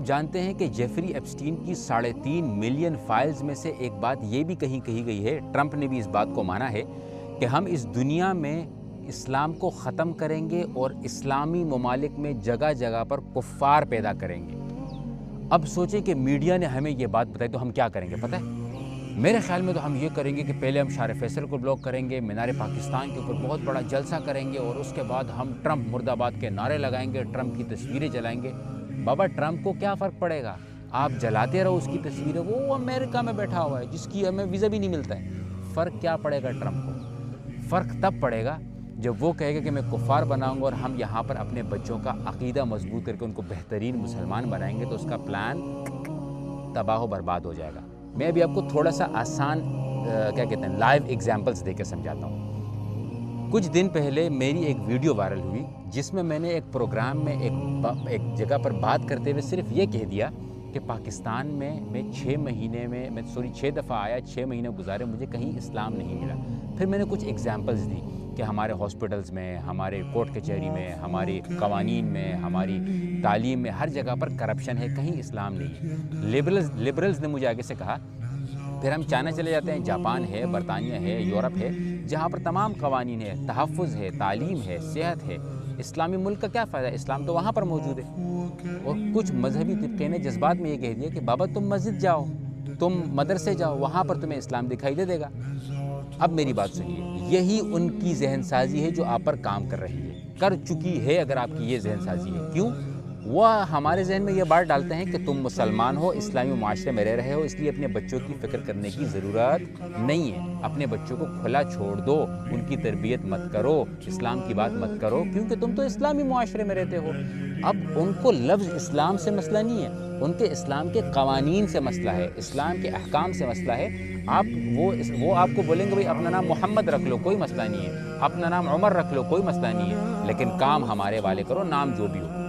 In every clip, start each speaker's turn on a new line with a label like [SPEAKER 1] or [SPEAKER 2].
[SPEAKER 1] آپ جانتے ہیں کہ جیفری ایپسٹین کی 3.5 ملین فائلز میں سے ایک بات یہ بھی کہی گئی ہے، ٹرمپ نے بھی اس بات کو مانا ہے کہ ہم اس دنیا میں اسلام کو ختم کریں گے اور اسلامی ممالک میں جگہ جگہ پر کفار پیدا کریں گے۔ اب سوچیں کہ میڈیا نے ہمیں یہ بات بتائی تو ہم کیا کریں گے پتہ ہے؟ میرے خیال میں تو ہم یہ کریں گے کہ پہلے ہم شار فیصل کو بلاک کریں گے، مینار پاکستان کے اوپر بہت بڑا جلسہ کریں گے اور اس کے بعد ہم ٹرمپ مرد آباد کے نعرے لگائیں گے، ٹرمپ کی تصویریں جلائیں گے۔ بابا ٹرمپ کو کیا فرق پڑے گا؟ آپ جلاتے رہو اس کی تصویریں، وہ امریکہ میں بیٹھا ہوا ہے جس کی ہمیں ویزا بھی نہیں ملتا ہے۔ فرق کیا پڑے گا ٹرمپ کو؟ فرق تب پڑے گا جب وہ کہے گا کہ میں کفار بناؤں گا اور ہم یہاں پر اپنے بچوں کا عقیدہ مضبوط کر کے ان کو بہترین مسلمان بنائیں گے، تو اس کا پلان تباہ و برباد ہو جائے گا۔ میں ابھی آپ کو تھوڑا سا آسان کیا کہتے ہیں لائیو ایگزامپلس دے کے سمجھاتا ہوں۔ کچھ دن پہلے میری ایک ویڈیو وائرل ہوئی جس میں نے ایک پروگرام میں ایک جگہ پر بات کرتے ہوئے صرف یہ کہہ دیا کہ پاکستان میں 6 مہینے میں 6 دفعہ آیا، 6 مہینے گزارے، مجھے کہیں اسلام نہیں ملا۔ پھر میں نے کچھ ایگزامپلس دی کہ ہمارے ہاسپٹلز میں، ہمارے کورٹ کچہری میں، ہماری قوانین میں، ہماری تعلیم میں، ہر جگہ پر کرپشن ہے، کہیں اسلام نہیں ہے۔ لبرلز نے مجھے آگے سے کہا، پھر ہم چائنا چلے جاتے ہیں، جاپان ہے، برطانیہ ہے، یورپ ہے، جہاں پر تمام قوانین ہے، تحفظ ہے، تعلیم ہے، صحت ہے۔ اسلامی ملک کا کیا فائدہ ہے؟ اسلام تو وہاں پر موجود ہے۔ اور کچھ مذہبی طبقے نے جذبات میں یہ کہہ دیا کہ بابا تم مسجد جاؤ، تم مدرسے جاؤ، وہاں پر تمہیں اسلام دکھائی دے گا۔ اب میری بات سنیے، یہی ان کی ذہن سازی ہے جو آپ پر کام کر رہی ہے، کر چکی ہے۔ اگر آپ کی یہ ذہن سازی ہے، کیوں؟ وہ ہمارے ذہن میں یہ بات ڈالتے ہیں کہ تم مسلمان ہو، اسلامی معاشرے میں رہ رہے ہو، اس لیے اپنے بچوں کی فکر کرنے کی ضرورت نہیں ہے۔ اپنے بچوں کو کھلا چھوڑ دو، ان کی تربیت مت کرو، اسلام کی بات مت کرو، کیونکہ تم تو اسلامی معاشرے میں رہتے ہو۔ اب ان کو لفظ اسلام سے مسئلہ نہیں ہے، ان کے اسلام کے قوانین سے مسئلہ ہے، اسلام کے احکام سے مسئلہ ہے۔ وہ آپ کو بولیں گے بھائی اپنا نام محمد رکھ لو، کوئی مسئلہ نہیں ہے، اپنا نام عمر رکھ لو، کوئی مسئلہ نہیں ہے، لیکن کام ہمارے والے کرو، نام جو بھی ہو۔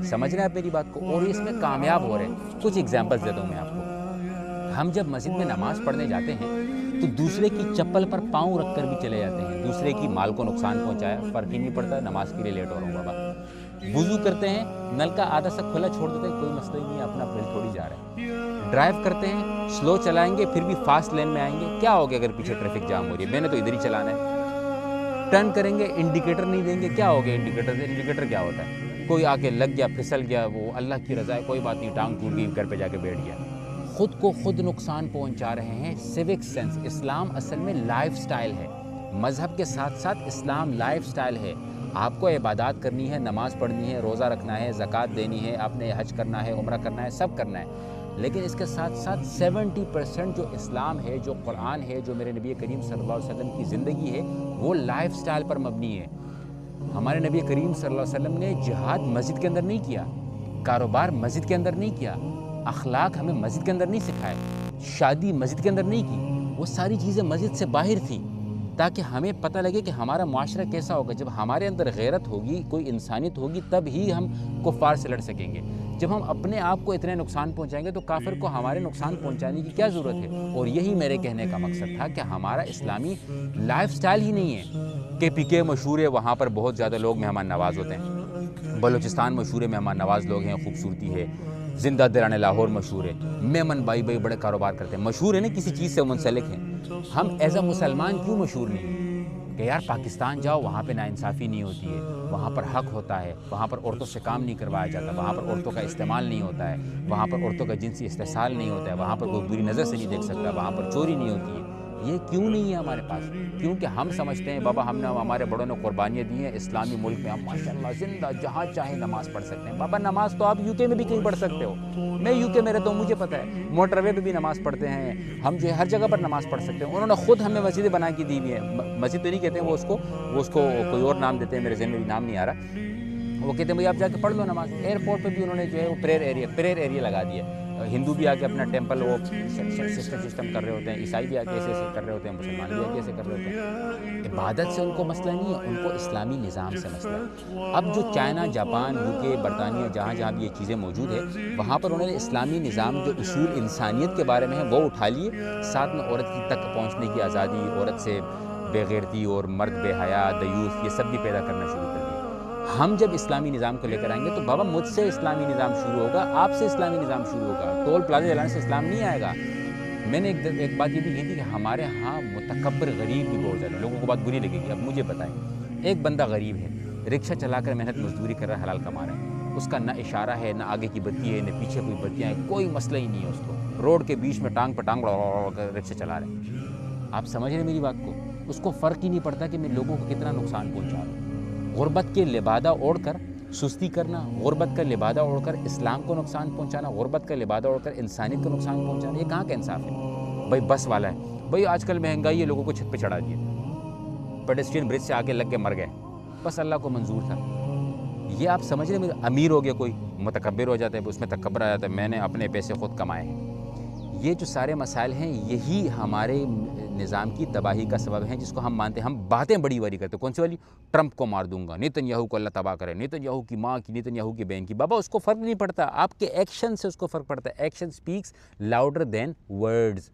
[SPEAKER 1] سمجھ رہے ہیں آپ میری بات کو؟ اور اس میں کامیاب ہو رہے ہیں۔ کچھ ایگزامپلس دیتا ہوں میں آپ کو۔ ہم جب مسجد میں نماز پڑھنے جاتے ہیں تو دوسرے کی چپل پر پاؤں رکھ کر بھی چلے جاتے ہیں، دوسرے کی مال کو نقصان پہنچایا، فرق ہی نہیں پڑتا، نماز کے لیے لیٹ ہو رہا ہوں بابا۔ وضو کرتے ہیں، نل کا آدھا سا کھلا چھوڑ دیتے ہیں، کوئی مسئلہ ہی نہیں ہے، اپنا بل تھوڑی جا رہا ہے۔ ڈرائیو کرتے ہیں، سلو چلائیں گے پھر بھی فاسٹ لین میں آئیں گے، کیا ہوگا اگر پیچھے ٹریفک جام ہو رہی ہے؟ میں نے تو ادھر ہی چلانا ہے۔ ٹرن کریں گے، انڈیکیٹر نہیں دیں گے، کیا ہوگا انڈیکیٹر کیا ہوتا ہے؟ کوئی آ کے لگ گیا، پھسل گیا، وہ اللہ کی رضا ہے، کوئی بات نہیں، ٹانگ ٹوٹ گئی، گھر پہ جا کے بیٹھ گیا۔ خود کو خود نقصان پہنچا رہے ہیں۔ سیوک سینس، اسلام اصل میں لائف سٹائل ہے، مذہب کے ساتھ ساتھ اسلام لائف سٹائل ہے۔ آپ کو عبادات کرنی ہے، نماز پڑھنی ہے، روزہ رکھنا ہے، زکوٰۃ دینی ہے، آپ نے حج کرنا ہے، عمرہ کرنا ہے، سب کرنا ہے، لیکن اس کے ساتھ ساتھ 70% جو اسلام ہے، جو قرآن ہے، جو میرے نبی کریم صلی اللہ علیہ وسلم کی زندگی ہے، وہ لائف سٹائل پر مبنی ہے۔ ہمارے نبی کریم صلی اللہ علیہ وسلم نے جہاد مسجد کے اندر نہیں کیا، کاروبار مسجد کے اندر نہیں کیا، اخلاق ہمیں مسجد کے اندر نہیں سکھائے، شادی مسجد کے اندر نہیں کی، وہ ساری چیزیں مسجد سے باہر تھیں، تاکہ ہمیں پتہ لگے کہ ہمارا معاشرہ کیسا ہوگا۔ جب ہمارے اندر غیرت ہوگی، کوئی انسانیت ہوگی، تب ہی ہم کفار سے لڑ سکیں گے۔ جب ہم اپنے آپ کو اتنے نقصان پہنچائیں گے تو کافر کو ہمارے نقصان پہنچانے کی کیا ضرورت ہے؟ اور یہی میرے کہنے کا مقصد تھا کہ ہمارا اسلامی لائف سٹائل ہی نہیں ہے۔ کے پی کے مشہور ہے، وہاں پر بہت زیادہ لوگ مہمان نواز ہوتے ہیں۔ بلوچستان مشہور ہے، مہمان نواز لوگ ہیں، خوبصورتی ہے۔ زندہ دلان لاہور مشہور ہے، میمن بائی بڑے کاروبار کرتے ہیں، مشہور ہے نا، کسی چیز سے منسلک ہیں۔ ہم ایز اے مسلمان کیوں مشہور نہیں ہیں؟ کہ یار پاکستان جاؤ، وہاں پہ ناانصافی نہیں ہوتی ہے، وہاں پر حق ہوتا ہے، وہاں پر عورتوں سے کام نہیں کروایا جاتا، وہاں پر عورتوں کا استعمال نہیں ہوتا ہے، وہاں پر عورتوں کا جنسی استحصال نہیں ہوتا ہے، وہاں پر کوئی بری نظر سے نہیں دیکھ سکتا، وہاں پر چوری نہیں ہوتی ہے۔ یہ کیوں نہیں ہے ہمارے پاس؟ کیونکہ ہم سمجھتے ہیں بابا ہمارے بڑوں نے قربانیاں دی ہیں، اسلامی ملک میں ہم ماشاءاللہ زندہ جہاں چاہیں نماز پڑھ سکتے ہیں۔ بابا نماز تو آپ یو کے میں بھی کہیں پڑھ سکتے ہو، میں یو کے میں رہتا ہوں، مجھے پتہ ہے، موٹر وے پہ بھی نماز پڑھتے ہیں ہم، جو ہے ہر جگہ پر نماز پڑھ سکتے ہیں۔ انہوں نے خود ہمیں مسجدیں بنا کے دی ہوئی ہیں، مسجد تو نہیں کہتے ہیں وہ اس کو کوئی اور نام دیتے ہیں، میرے ذہن میں بھی نام نہیں آ رہا۔ وہ کہتے ہیں بھائی آپ جا کے پڑھ لو نماز۔ ایئرپورٹ پہ بھی انہوں نے جو ہے وہ پریئر ایریا لگا دیا۔ ہندو بھی آ کے اپنا ٹیمپل وہ سسٹم کر رہے ہوتے ہیں، عیسائی بھی آ کے ایسے کر رہے ہوتے ہیں، مسلمان بھی آ کے ایسے کر رہے ہوتے ہیں۔ عبادت سے ان کو مسئلہ نہیں ہے، ان کو اسلامی نظام سے مسئلہ ہے۔ اب جو چائنا، جاپان، یو کے، برطانیہ، جہاں بھی یہ چیزیں موجود ہے، وہاں پر انہوں نے اسلامی نظام جو اصول انسانیت کے بارے میں ہے وہ اٹھا لیے، ساتھ میں عورت کی تک پہنچنے کی آزادی، عورت سے بے غیرتی اور مرد بے حیا، دیوس، یہ سب بھی پیدا کرنا شروع کر دیا۔ ہم جب اسلامی نظام کو لے کر آئیں گے تو بابا مجھ سے اسلامی نظام شروع ہوگا، آپ سے اسلامی نظام شروع ہوگا، ٹول پلازا جلانے سے اسلام نہیں آئے گا۔ میں نے ایک بات یہ بھی کہی تھی کہ ہمارے ہاں متکبر غریب بھی بہت زیادہ، لوگوں کو بات بری لگے گی، اب مجھے بتائیں، ایک بندہ غریب ہے، رکشہ چلا کر محنت مزدوری کر رہا ہے، حلال کما رہا ہے، اس کا نہ اشارہ ہے، نہ آگے کی بتی ہے، نہ پیچھے کوئی بتیاں ہیں، کوئی مسئلہ ہی نہیں ہے اس کو، روڈ کے بیچ میں ٹانگ پٹانگ رکشہ چلا رہے ہیں۔ آپ سمجھ رہے ہیں میری بات کو؟ اس کو فرق ہی نہیں پڑتا کہ میں لوگوں کو کتنا نقصان پہنچا رہا ہوں۔ غربت کے لبادہ اوڑھ کر سستی کرنا، غربت کا لبادہ اوڑھ کر اسلام کو نقصان پہنچانا، غربت کا لبادہ اوڑھ کر انسانیت کو نقصان پہنچانا، یہ کہاں کا انصاف ہے؟ بھائی بس والا ہے، بھائی آج کل مہنگائی ہے، لوگوں کو چھت پہ چڑھا دیا، پیڈسٹرین برج سے آگے لگ کے مر گئے، بس اللہ کو منظور تھا۔ یہ آپ سمجھ رہے ہیں؟ امیر ہو گیا کوئی متکبر ہو جاتا ہے، اس میں تکبر آ جاتا ہے، میں نے اپنے پیسے خود کمائے ہیں۔ یہ جو سارے مسائل ہیں یہی ہمارے نظام کی تباہی کا سبب ہیں، جس کو ہم مانتے ہیں۔ ہم باتیں بڑی بڑی کرتے ہیں، کون سی والی؟ ٹرمپ کو مار دوں گا، نیتن یاہو کو اللہ تباہ کرے، نیتن یاہو کی ماں کی، نیتن یاہو کی بہن کی۔ بابا اس کو فرق نہیں پڑتا، آپ کے ایکشن سے اس کو فرق پڑتا ہے۔ Action speaks louder than words.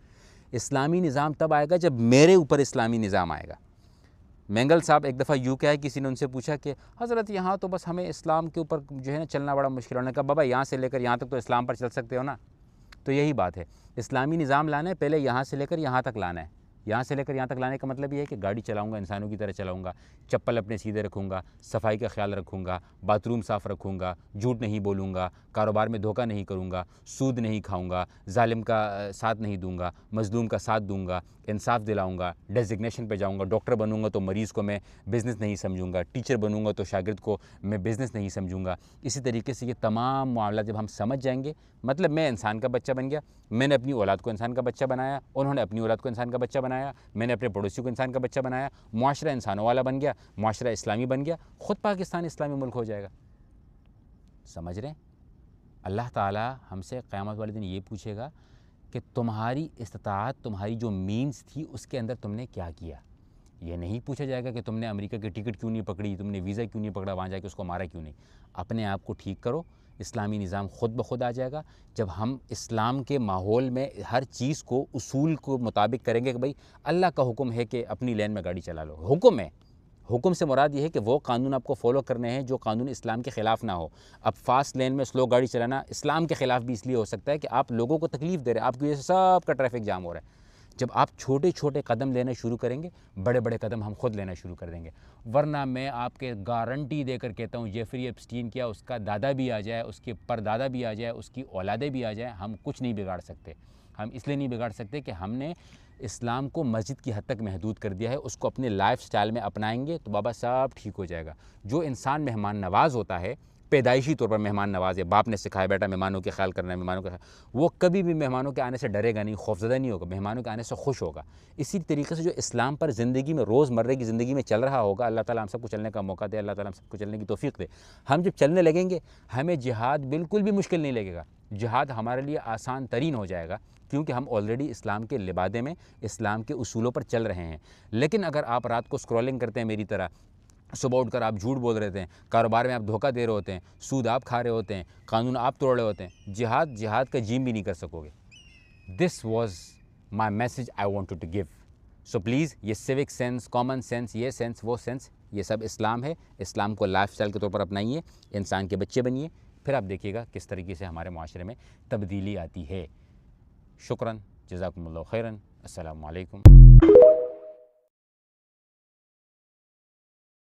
[SPEAKER 1] اسلامی نظام تب آئے گا جب میرے اوپر اسلامی نظام آئے گا۔ مینگل صاحب ایک دفعہ یو کے آئے، کسی نے ان سے پوچھا کہ حضرت یہاں تو بس ہمیں اسلام کے اوپر جو ہے نا چلنا بڑا مشکل ہے۔ انہوں نے کہا بابا یہاں سے لے کر یہاں تک تو اسلام پر چل سکتے ہو نا۔ تو یہی بات ہے، اسلامی نظام لانا ہے، پہلے یہاں سے لے کر یہاں تک لانا ہے۔ یہاں سے لے کر یہاں تک لانے کا مطلب یہ ہے کہ گاڑی چلاؤں گا انسانوں کی طرح چلاؤں گا، چپل اپنے سیدھے رکھوں گا، صفائی کا خیال رکھوں گا، باتھ روم صاف رکھوں گا، جھوٹ نہیں بولوں گا، کاروبار میں دھوکہ نہیں کروں گا، سود نہیں کھاؤں گا، ظالم کا ساتھ نہیں دوں گا، مظلوم کا ساتھ دوں گا، انصاف دلاؤں گا، ڈیزگنیشن پہ جاؤں گا، ڈاکٹر بنوں گا تو مریض کو میں بزنس نہیں سمجھوں گا، ٹیچر بنوں گا تو شاگرد کو میں بزنس نہیں سمجھوں گا۔ اسی طریقے سے یہ تمام معاملات جب ہم سمجھ جائیں گے، مطلب میں انسان کا بچہ بن گیا، میں نے اپنی اولاد کو انسان کا بچہ بنایا، انہوں نے اپنی اولاد کو انسان کا بچہ بنایا، میں نے اپنے پڑوسی کو انسان کا بچہ بنایا، معاشرہ انسانوں والا بن گیا، معاشرہ اسلامی بن گیا، خود پاکستان اسلامی ملک ہو جائے گا۔ سمجھ رہے ہیں؟ اللہ تعالیٰ ہم سے قیامت والے دن یہ پوچھے گا کہ تمہاری استطاعت، تمہاری جو مینز تھی اس کے اندر تم نے کیا کیا۔ یہ نہیں پوچھا جائے گا کہ تم نے امریکہ کی ٹکٹ کیوں نہیں پکڑی، تم نے ویزا کیوں نہیں پکڑا، وہاں جا کے اس کو مارا کیوں نہیں۔ اپنے آپ کو ٹھیک کرو، اسلامی نظام خود بخود آ جائے گا۔ جب ہم اسلام کے ماحول میں ہر چیز کو اصول کو مطابق کریں گے کہ بھئی اللہ کا حکم ہے کہ اپنی لین میں گاڑی چلا لو، حکم ہے، حکم سے مراد یہ ہے کہ وہ قانون آپ کو فالو کرنے ہیں جو قانون اسلام کے خلاف نہ ہو۔ اب فاسٹ لین میں سلو گاڑی چلانا اسلام کے خلاف بھی اس لیے ہو سکتا ہے کہ آپ لوگوں کو تکلیف دے رہے ہیں، آپ کی وجہ سے سب کا ٹریفک جام ہو رہا ہے۔ جب آپ چھوٹے چھوٹے قدم لینا شروع کریں گے، بڑے بڑے قدم ہم خود لینا شروع کر دیں گے۔ ورنہ میں آپ کے گارنٹی دے کر کہتا ہوں، جیفری ایپسٹین کیا اس کا دادا بھی آ جائے، اس کے پردادا بھی آ جائے، اس کی اولادیں بھی آ جائیں، ہم کچھ نہیں بگاڑ سکتے۔ ہم اس لیے نہیں بگاڑ سکتے کہ ہم نے اسلام کو مسجد کی حد تک محدود کر دیا ہے، اس کو اپنے لائف سٹائل میں اپنائیں گے تو بابا سب ٹھیک ہو جائے گا۔ جو انسان مہمان نواز ہوتا ہے، پیدائشی طور پر مہمان نواز ہے، باپ نے سکھایا بیٹا مہمانوں کے خیال کرنا ہے، مہمانوں کا وہ کبھی بھی مہمانوں کے آنے سے ڈرے گا نہیں، خوفزدہ نہیں ہوگا، مہمانوں کے آنے سے خوش ہوگا۔ اسی طریقے سے جو اسلام پر زندگی میں روز مرہ کی زندگی میں چل رہا ہوگا، اللہ تعالیٰ ہم سب کو چلنے کا موقع دے، اللہ تعالیٰ ہم سب کو چلنے کی توفیق دے۔ ہم جب چلنے لگیں گے، ہمیں جہاد بالکل بھی مشکل نہیں لگے گا، جہاد ہمارے لیے آسان ترین ہو جائے گا، کیونکہ ہم آلریڈی اسلام کے لبادے میں اسلام کے اصولوں پر چل رہے ہیں۔ لیکن اگر آپ رات کو اسکرولنگ کرتے ہیں میری طرح، صبح اٹھ کر آپ جھوٹ بول رہے ہیں، کاروبار میں آپ دھوکہ دے رہے ہوتے ہیں، سود آپ کھا رہے ہوتے ہیں، قانون آپ توڑ رہے ہوتے ہیں، جہاد کا جیم بھی نہیں کر سکو گے۔ This was my message I wanted to give. So please یہ سیوک سینس، کامن سینس، یہ سینس وہ سینس، یہ سب اسلام ہے۔ اسلام کو لائف اسٹائل کے طور پر اپنائیے، انسان کے بچے بنیے، پھر آپ دیکھیے گا کس طریقے سے ہمارے معاشرے میں تبدیلی آتی ہے۔ شکراً، جزاکم اللہ خیراً، السلام علیکم۔